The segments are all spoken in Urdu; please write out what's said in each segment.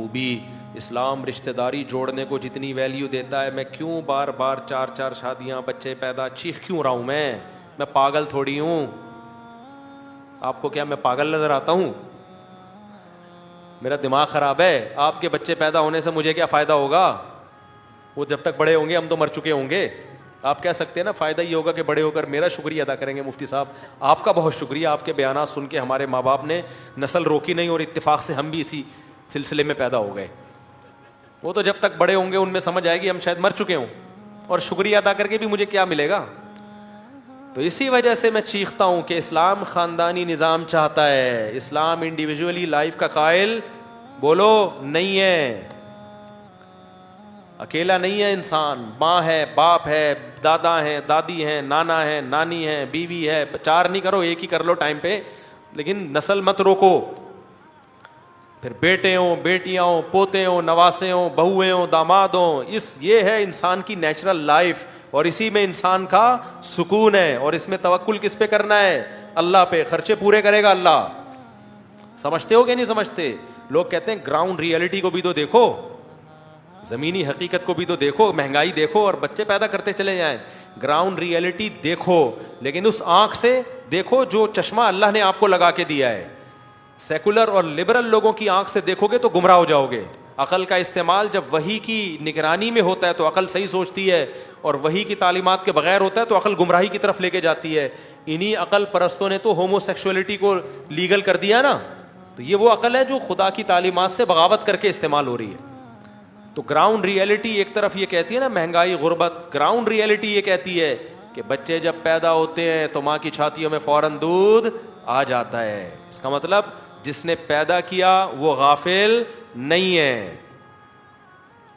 خوبی. اسلام رشتہ داری جوڑنے کو جتنی ویلیو دیتا ہے, میں کیوں بار بار 4 شادیاں, بچے پیدا, چیخ کیوں رہا ہوں؟ میں پاگل تھوڑی ہوں. آپ کو کیا میں پاگل نظر آتا ہوں؟ میرا دماغ خراب ہے. آپ کے بچے پیدا ہونے سے مجھے کیا فائدہ ہوگا؟ وہ جب تک بڑے ہوں گے ہم تو مر چکے ہوں گے. آپ کہہ سکتے ہیں نا فائدہ یہ ہوگا کہ بڑے ہو کر میرا شکریہ ادا کریں گے. مفتی صاحب آپ کا بہت شکریہ, آپ کے بیانات سن کے ہمارے ماں باپ نے نسل روکی نہیں, اور اتفاق سے ہم بھی اسی سلسلے میں پیدا ہو گئے. وہ تو جب تک بڑے ہوں گے ان میں سمجھ آئے گی ہم شاید مر چکے ہوں, اور شکریہ ادا کر کے بھی مجھے کیا ملے گا. تو اسی وجہ سے میں چیختا ہوں کہ اسلام خاندانی نظام چاہتا ہے. اسلام انڈیویجولی لائف کا قائل بولو نہیں ہے. اکیلا نہیں ہے انسان, ماں ہے, باپ ہے, دادا ہیں, دادی ہیں, نانا ہے, نانی ہے, بیوی ہے. 4 نہیں کرو, 1 ہی کر لو ٹائم پہ, لیکن نسل مت روکو. پھر بیٹے ہوں, بیٹیاں ہوں, پوتے ہوں, نواسے ہوں, بہویں ہوں, داماد ہوں. یہ ہے انسان کی نیچرل لائف, اور اسی میں انسان کا سکون ہے. اور اس میں توکل کس پہ کرنا ہے؟ اللہ پہ. خرچے پورے کرے گا اللہ. سمجھتے ہو کہ نہیں سمجھتے؟ لوگ کہتے ہیں گراؤنڈ ریئلٹی کو بھی تو دیکھو, زمینی حقیقت کو بھی تو دیکھو. مہنگائی دیکھو اور بچے پیدا کرتے چلے جائیں. گراؤنڈ ریئلٹی دیکھو, لیکن اس آنکھ سے دیکھو جو چشمہ اللہ نے آپ کو لگا کے دیا ہے. سیکولر اور لبرل لوگوں کی آنکھ سے دیکھو گے تو گمراہ ہو جاؤ گے. عقل کا استعمال جب وحی کی نگرانی میں ہوتا ہے تو عقل صحیح سوچتی ہے, اور وحی کی تعلیمات کے بغیر ہوتا ہے تو عقل گمراہی کی طرف لے کے جاتی ہے. انہی عقل پرستوں نے تو ہومو سیکشولیٹی کو لیگل کر دیا نا. تو یہ وہ عقل ہے جو خدا کی تعلیمات سے بغاوت کر کے استعمال ہو رہی ہے. تو گراؤنڈ ریئلٹی ایک طرف یہ کہتی ہے نا مہنگائی, غربت. گراؤنڈ ریئلٹی یہ کہتی ہے کہ بچے جب پیدا ہوتے ہیں تو ماں کی چھاتیوں میں فوراً دودھ آ جاتا ہے. اس کا مطلب جس نے پیدا کیا وہ غافل نہیں ہے,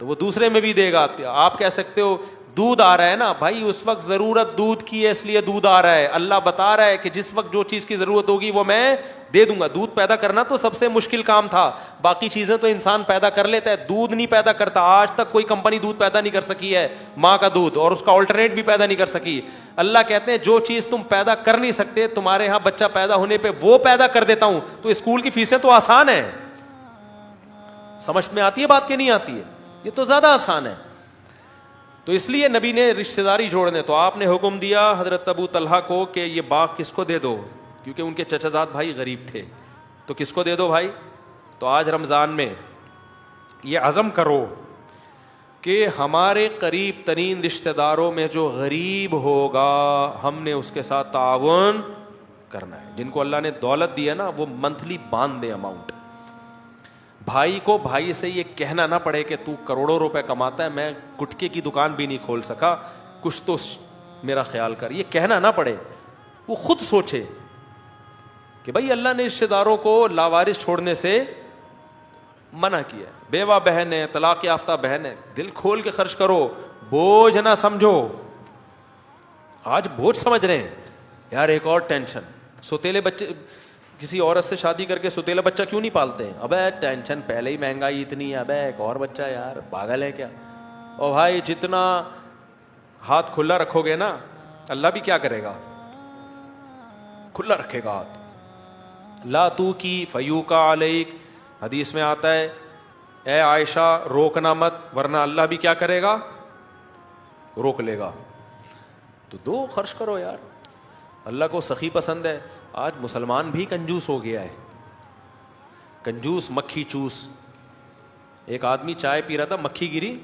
تو وہ دوسرے میں بھی دے گا. آپ کہہ سکتے ہو دودھ آ رہا ہے نا بھائی, اس وقت ضرورت دودھ کی ہے اس لیے دودھ آ رہا ہے. اللہ بتا رہا ہے کہ جس وقت جو چیز کی ضرورت ہوگی وہ میں دے دوں گا. دودھ پیدا کرنا تو سب سے مشکل کام تھا, باقی چیزیں تو انسان پیدا کر لیتا ہے, دودھ نہیں پیدا کرتا. آج تک کوئی کمپنی دودھ پیدا نہیں کر سکی ہے ماں کا دودھ, اور اس کا آلٹرنیٹ بھی پیدا نہیں کر سکی. اللہ کہتے ہیں جو چیز تم پیدا کر نہیں سکتے تمہارے یہاں بچہ پیدا ہونے پہ وہ پیدا کر دیتا ہوں. تو اسکول کی فیسیں تو آسان ہے. سمجھ میں آتی ہے بات کہ نہیں آتی ہے؟ یہ تو زیادہ آسان ہے. تو اس لیے نبی نے رشتہ داری جوڑنے, تو آپ نے حکم دیا حضرت ابو طلحہ کو کہ یہ باغ کس کو دے دو, کیونکہ ان کے چچا زاد بھائی غریب تھے. تو کس کو دے دو بھائی؟ تو آج رمضان میں یہ عزم کرو کہ ہمارے قریب ترین رشتہ داروں میں جو غریب ہوگا ہم نے اس کے ساتھ تعاون کرنا ہے. جن کو اللہ نے دولت دی ہے نا وہ منتھلی باندھ دیں اماؤنٹ. بھائی کو بھائی سے یہ کہنا نہ پڑے کہ تو کروڑوں روپے کماتا ہے, میں گٹکے کی دکان بھی نہیں کھول سکا, کچھ تو میرا خیال کر. یہ کہنا نہ پڑے, وہ خود سوچے کہ بھائی اللہ نے رشتہ داروں کو لاوارث چھوڑنے سے منع کیا ہے. بیوہ بہن ہے, طلاق یافتہ بہن ہے, دل کھول کے خرچ کرو, بوجھ نہ سمجھو. آج بوجھ سمجھ رہے ہیں یار. ایک اور ٹینشن, سوتیلے بچے, کسی عورت سے شادی کر کے سوتیلا بچہ کیوں نہیں پالتے ہیں؟ ابے ٹینشن, پہلے ہی مہنگائی اتنی ہے, ابے ایک اور بچہ, یار پاگل ہے کیا؟ اور بھائی جتنا ہاتھ کھلا رکھو گے نا اللہ بھی کیا کرے گا؟ کھلا رکھے گا ہاتھ. لا تو کی فیوکا علیک, حدیث میں آتا ہے اے عائشہ روکنا مت ورنہ اللہ بھی کیا کرے گا؟ روک لے گا. تو دو, خرچ کرو یار. اللہ کو سخی پسند ہے. آج مسلمان بھی کنجوس ہو گیا ہے, کنجوس مکھی چوس. ایک آدمی چائے پی رہا تھا, مکھی گری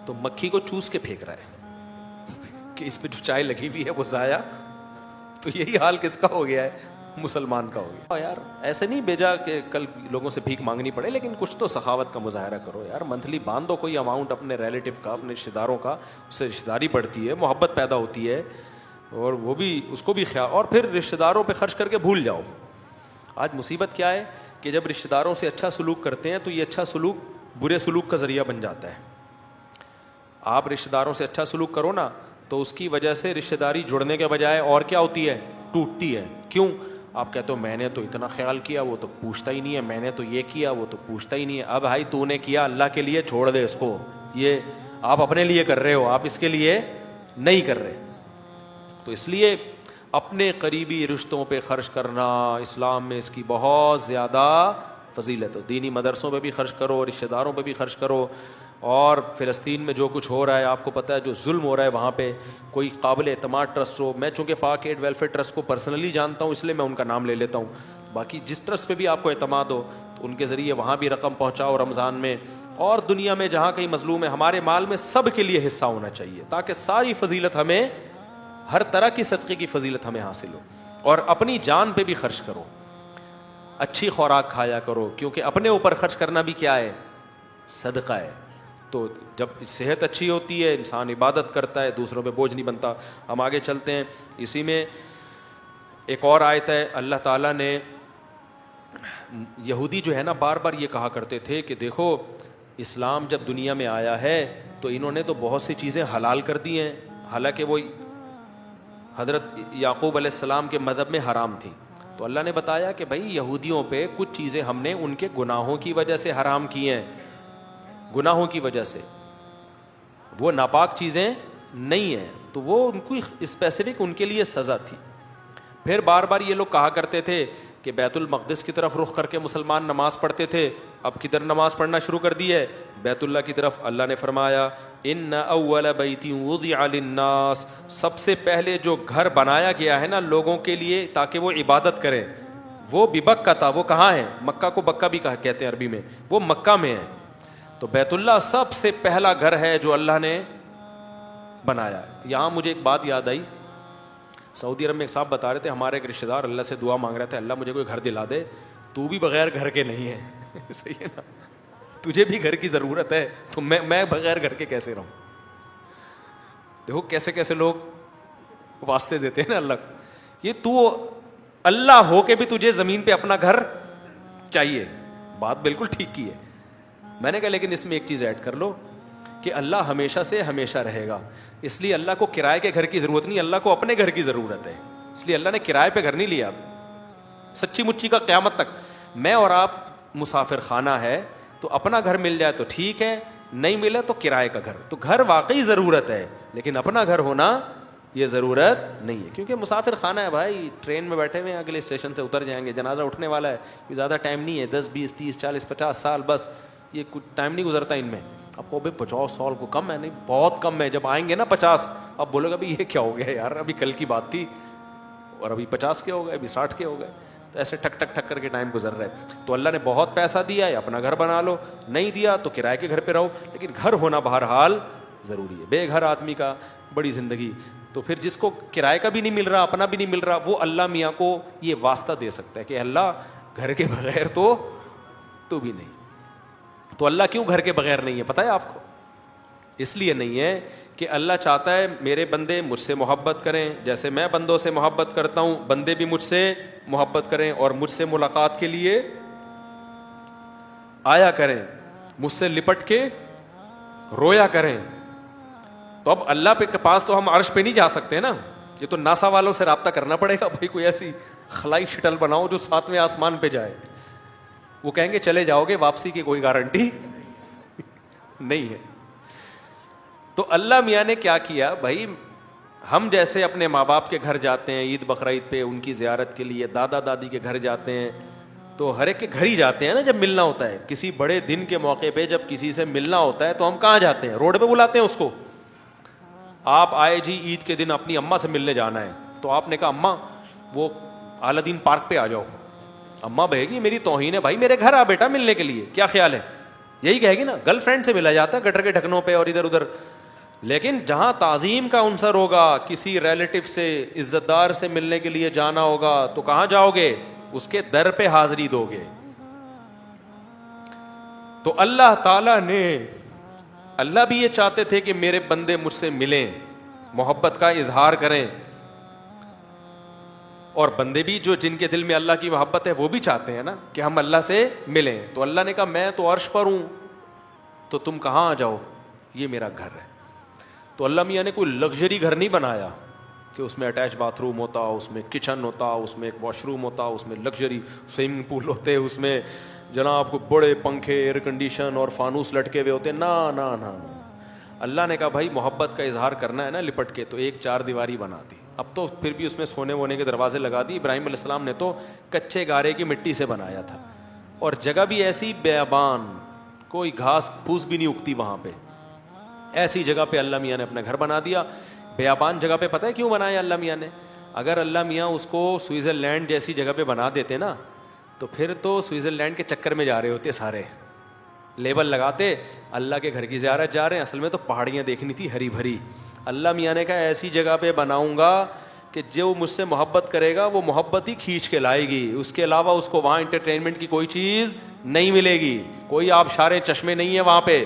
تو مکھی کو چوس کے پھینک رہا ہے کہ اس پہ جو چائے لگی ہوئی ہے وہ ضائع. تو یہی حال کس کا ہو گیا ہے؟ مسلمان کا ہو گیا. یار ایسے نہیں بھیجا کہ کل لوگوں سے بھیک مانگنی پڑے, لیکن کچھ تو سخاوت کا مظاہرہ کرو یار. منتھلی باندھ دو کوئی اماؤنٹ اپنے ریلیٹو کا, اپنے رشتہ داروں کا, اس سے رشتہ داری بڑھتی ہے, محبت پیدا ہوتی ہے, اور وہ بھی اس کو بھی خیال. اور پھر رشتہ داروں پہ خرچ کر کے بھول جاؤ. آج مصیبت کیا ہے کہ جب رشتہ داروں سے اچھا سلوک کرتے ہیں تو یہ اچھا سلوک برے سلوک کا ذریعہ بن جاتا ہے. آپ رشتہ داروں سے اچھا سلوک کرو نا تو اس کی وجہ سے رشتہ داری جڑنے کے بجائے اور کیا ہوتی ہے؟ ٹوٹتی ہے. کیوں؟ آپ کہتے ہو میں نے تو اتنا خیال کیا, وہ تو پوچھتا ہی نہیں ہے, میں نے تو یہ کیا, وہ تو پوچھتا ہی نہیں ہے. اب بھائی تو نے کیا اللہ کے لیے, چھوڑ دے اس کو. یہ آپ اپنے لیے کر رہے ہو, آپ اس کے لیے نہیں کر رہے. تو اس لیے اپنے قریبی رشتوں پہ خرچ کرنا اسلام میں اس کی بہت زیادہ فضیلت ہو. دینی مدرسوں پہ بھی خرچ کرو, رشتہ داروں پہ بھی خرچ کرو, اور فلسطین میں جو کچھ ہو رہا ہے آپ کو پتہ ہے, جو ظلم ہو رہا ہے وہاں پہ, کوئی قابل اعتماد ٹرسٹ ہو. میں چونکہ پاک ایڈ ویلفیئر ٹرسٹ کو پرسنلی جانتا ہوں اس لیے میں ان کا نام لے لیتا ہوں, باقی جس ٹرسٹ پہ بھی آپ کو اعتماد ہو تو ان کے ذریعے وہاں بھی رقم پہنچاؤ رمضان میں, اور دنیا میں جہاں کہیں مظلوم ہے. ہمارے مال میں سب کے لیے حصہ ہونا چاہیے تاکہ ساری فضیلت ہمیں, ہر طرح کی صدقے کی فضیلت ہمیں حاصل ہو. اور اپنی جان پہ بھی خرچ کرو, اچھی خوراک کھایا کرو, کیونکہ اپنے اوپر خرچ کرنا بھی کیا ہے, صدقہ ہے. تو جب صحت اچھی ہوتی ہے انسان عبادت کرتا ہے, دوسروں پہ بوجھ نہیں بنتا. ہم آگے چلتے ہیں. اسی میں ایک اور آیت ہے, اللہ تعالیٰ نے, یہودی جو ہے نا بار بار یہ کہا کرتے تھے کہ دیکھو اسلام جب دنیا میں آیا ہے تو انہوں نے تو بہت سی چیزیں حلال کر دی ہیں, حالانکہ وہ حضرت یعقوب علیہ السلام کے مذہب میں حرام تھی. تو اللہ نے بتایا کہ بھائی یہودیوں پہ کچھ چیزیں ہم نے ان کے گناہوں کی وجہ سے حرام کی ہیں, گناہوں کی وجہ سے, وہ ناپاک چیزیں نہیں ہیں, تو وہ ان کو اسپیسیفک ان کے لیے سزا تھی. پھر بار بار یہ لوگ کہا کرتے تھے کہ بیت المقدس کی طرف رخ کر کے مسلمان نماز پڑھتے تھے, اب کدھر نماز پڑھنا شروع کر دی ہے, بیت اللہ کی طرف. اللہ نے فرمایا ان اول بیت وضع للناس, سب سے پہلے جو گھر بنایا گیا ہے نا لوگوں کے لیے تاکہ وہ عبادت کریں, وہ ببکہ تھا. وہ کہاں ہے, مکہ کو بکہ بھی کہتے ہیں عربی میں, وہ مکہ میں ہے. تو بیت اللہ سب سے پہلا گھر ہے جو اللہ نے بنایا. یہاں مجھے ایک بات یاد آئی, سعودی عرب میں ایک صاحب بتا رہے تھے, ہمارے ایک رشتہ دار اللہ سے دعا مانگ رہے تھے, اللہ مجھے کوئی گھر دلا دے, تو بھی بغیر گھر کے نہیں ہے. صحیح ہے نا, تجھے بھی گھر کی ضرورت ہے, تو میں بغیر گھر کے کیسے رہوں. دیکھو کیسے کیسے لوگ واسطے دیتے ہیں نا اللہ, یہ تو اللہ ہو کے بھی تجھے زمین پہ اپنا گھر چاہیے. بات بالکل ٹھیک کی ہے. میں نے کہا لیکن اس میں ایک چیز ایڈ کر لو کہ اللہ ہمیشہ سے ہمیشہ رہے گا, اس لیے اللہ کو کرائے کے گھر کی ضرورت نہیں, اللہ کو اپنے گھر کی ضرورت ہے. اس لیے اللہ نے کرائے پہ گھر نہیں لیا. سچی مچی کا قیامت تک میں اور آپ مسافر خانہ ہے, تو اپنا گھر مل جائے تو ٹھیک ہے, نہیں ملے تو کرائے کا گھر. تو گھر واقعی ضرورت ہے, لیکن اپنا گھر ہونا یہ ضرورت نہیں ہے, کیونکہ مسافر خانہ ہے بھائی, ٹرین میں بیٹھے ہوئے ہیں, اگلے اسٹیشن سے اتر جائیں گے, جنازہ اٹھنے والا ہے, یہ زیادہ ٹائم نہیں ہے, 10 20 30 40 50 سال بس, یہ کچھ ٹائم نہیں گزرتا ان میں. اب کو 50 سال کو کم ہے, نہیں بہت کم ہے. جب آئیں گے نا 50, اب بولو گا ابھی یہ کیا ہو گیا یار, ابھی کل کی بات تھی اور ابھی 50 کے ہو گئے, ابھی 60 کے ہو گئے. تو ایسے ٹھک ٹھک ٹھک کر کے ٹائم گزر رہا ہے. تو اللہ نے بہت پیسہ دیا ہے, اپنا گھر بنا لو, نہیں دیا تو کرائے کے گھر پہ رہو, لیکن گھر ہونا بہرحال ضروری ہے. بے گھر آدمی کا بڑی زندگی. تو پھر جس کو کرائے کا بھی نہیں مل رہا, اپنا بھی نہیں مل رہا, وہ اللہ میاں کو یہ واسطہ دے سکتا ہے کہ اللہ گھر کے بغیر تو بھی نہیں. تو اللہ کیوں گھر کے بغیر نہیں ہے پتہ ہے آپ کو؟ اس لیے نہیں ہے کہ اللہ چاہتا ہے میرے بندے مجھ سے محبت کریں, جیسے میں بندوں سے محبت کرتا ہوں, بندے بھی مجھ سے محبت کریں اور مجھ سے ملاقات کے لیے آیا کریں, مجھ سے لپٹ کے رویا کریں. تو اب اللہ کے پاس تو ہم عرش پہ نہیں جا سکتے نا, یہ تو ناسا والوں سے رابطہ کرنا پڑے گا بھائی, کوئی ایسی خلائی شٹل بناؤ جو 7ویں آسمان پہ جائے. وہ کہیں گے چلے جاؤ گے, واپسی کی کوئی گارنٹی نہیں ہے. تو اللہ میاں نے کیا کیا بھائی, ہم جیسے اپنے ماں باپ کے گھر جاتے ہیں عید بقرعید پہ ان کی زیارت کے لیے, دادا دادی کے گھر جاتے ہیں, تو ہر ایک کے گھر ہی جاتے ہیں نا جب ملنا ہوتا ہے. کسی بڑے دن کے موقع پہ جب کسی سے ملنا ہوتا ہے تو ہم کہاں جاتے ہیں, روڈ پہ بلاتے ہیں اس کو. آپ آئے جی عید کے دن اپنی اماں سے ملنے جانا ہے, تو آپ نے کہا اماں وہ اعلیٰ دین پارک پہ آ جاؤ. اماں بہے گی میری توہین ہے بھائی, میرے گھر آ بیٹا ملنے کے لیے, کیا خیال ہے, یہی کہے گی نا. گرل فرینڈ سے ملا جاتا ہے گٹر کے ڈھکنوں پہ اور ادھر ادھر, لیکن جہاں تعظیم کا عنصر ہوگا, کسی ریلیٹو سے عزت دار سے ملنے کے لیے جانا ہوگا, تو کہاں جاؤ گے, اس کے در پہ حاضری دو گے. تو اللہ تعالی نے, اللہ بھی یہ چاہتے تھے کہ میرے بندے مجھ سے ملیں, محبت کا اظہار کریں, اور بندے بھی جو جن کے دل میں اللہ کی محبت ہے وہ بھی چاہتے ہیں نا کہ ہم اللہ سے ملیں. تو اللہ نے کہا میں تو عرش پر ہوں, تو تم کہاں آ جاؤ, یہ میرا گھر ہے. تو اللہ میاں نے کوئی لگژری گھر نہیں بنایا کہ اس میں اٹیچ باتھ روم ہوتا, اس میں کچن ہوتا, اس میں ایک واش روم ہوتا, اس میں لگژری سوئمنگ پول ہوتے, اس میں جناب کو بڑے پنکھے, ایئر کنڈیشن اور فانوس لٹکے ہوئے ہوتے. نا نا نا, اللہ نے کہا بھائی محبت کا اظہار کرنا ہے نا لپٹ کے, تو ایک 4 دیواری بنا دی. اب تو پھر بھی اس میں سونے وونے کے دروازے لگا دی. ابراہیم علیہ السلام نے تو کچے گارے کی مٹی سے بنایا تھا, اور جگہ بھی ایسی بیابان, کوئی گھاس پھوس بھی نہیں اگتی وہاں پہ, ایسی جگہ پہ اللہ میاں نے اپنا گھر بنا دیا. بیابان جگہ پہ پتہ ہے کیوں بنایا اللہ میاں نے؟ اگر اللہ میاں اس کو سوئٹزرلینڈ جیسی جگہ پہ بنا دیتے نا, تو پھر تو سوئٹزرلینڈ کے چکر میں جا رہے ہوتے سارے, لیبل لگاتے اللہ کے گھر کی زیارت جا رہے ہیں, اصل میں تو پہاڑیاں دیکھنی تھی ہری بھری. اللہ میاں نے کہا ایسی جگہ پہ بناؤں گا کہ جو مجھ سے محبت کرے گا وہ محبت ہی کھینچ کے لائے گی, اس کے علاوہ اس کو وہاں انٹرٹینمنٹ کی کوئی چیز نہیں ملے گی, کوئی آبشارے چشمے نہیں ہے وہاں پہ,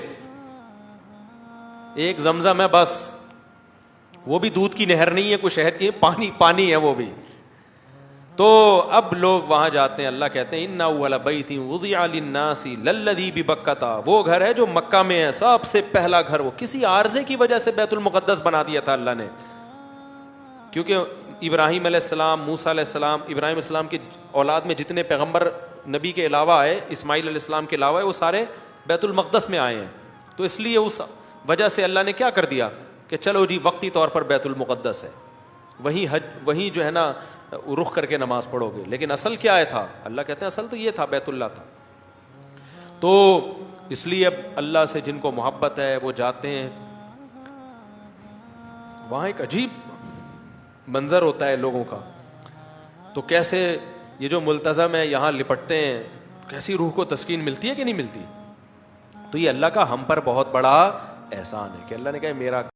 ایک زمزم ہے بس, وہ بھی دودھ کی نہر نہیں ہے, کوئی شہد کی, پانی پانی ہے وہ بھی. تو اب لوگ وہاں جاتے ہیں, اللہ کہتے ہیں ان اول بیت وضع للناس للذی ببکۃ, وہ گھر ہے جو مکہ میں ہے, سب سے پہلا گھر. وہ کسی عارضے کی وجہ سے بیت المقدس بنا دیا تھا اللہ نے, کیونکہ ابراہیم علیہ السلام, موسیٰ علیہ السلام, ابراہیم علیہ السلام کی اولاد میں جتنے پیغمبر نبی کے علاوہ آئے, اسماعیل علیہ السلام کے علاوہ, وہ سارے بیت المقدس میں آئے ہیں. تو اس لیے اس وجہ سے اللہ نے کیا کر دیا کہ چلو جی وقتی طور پر بیت المقدس ہے, وہیں حج, وہیں جو ہے نا رخ کر کے نماز پڑھو گے. لیکن اصل کیا ہے تھا؟ اللہ کہتے ہیں اصل تو یہ تھا, بیت اللہ تھا. تو اس لیے اب اللہ سے جن کو محبت ہے وہ جاتے ہیں وہاں. ایک عجیب منظر ہوتا ہے لوگوں کا, تو کیسے یہ جو ملتزم ہے یہاں لپٹتے ہیں, کیسی روح کو تسکین ملتی ہے کہ نہیں ملتی. تو یہ اللہ کا ہم پر بہت بڑا احسان ہے کہ اللہ نے کہا میرا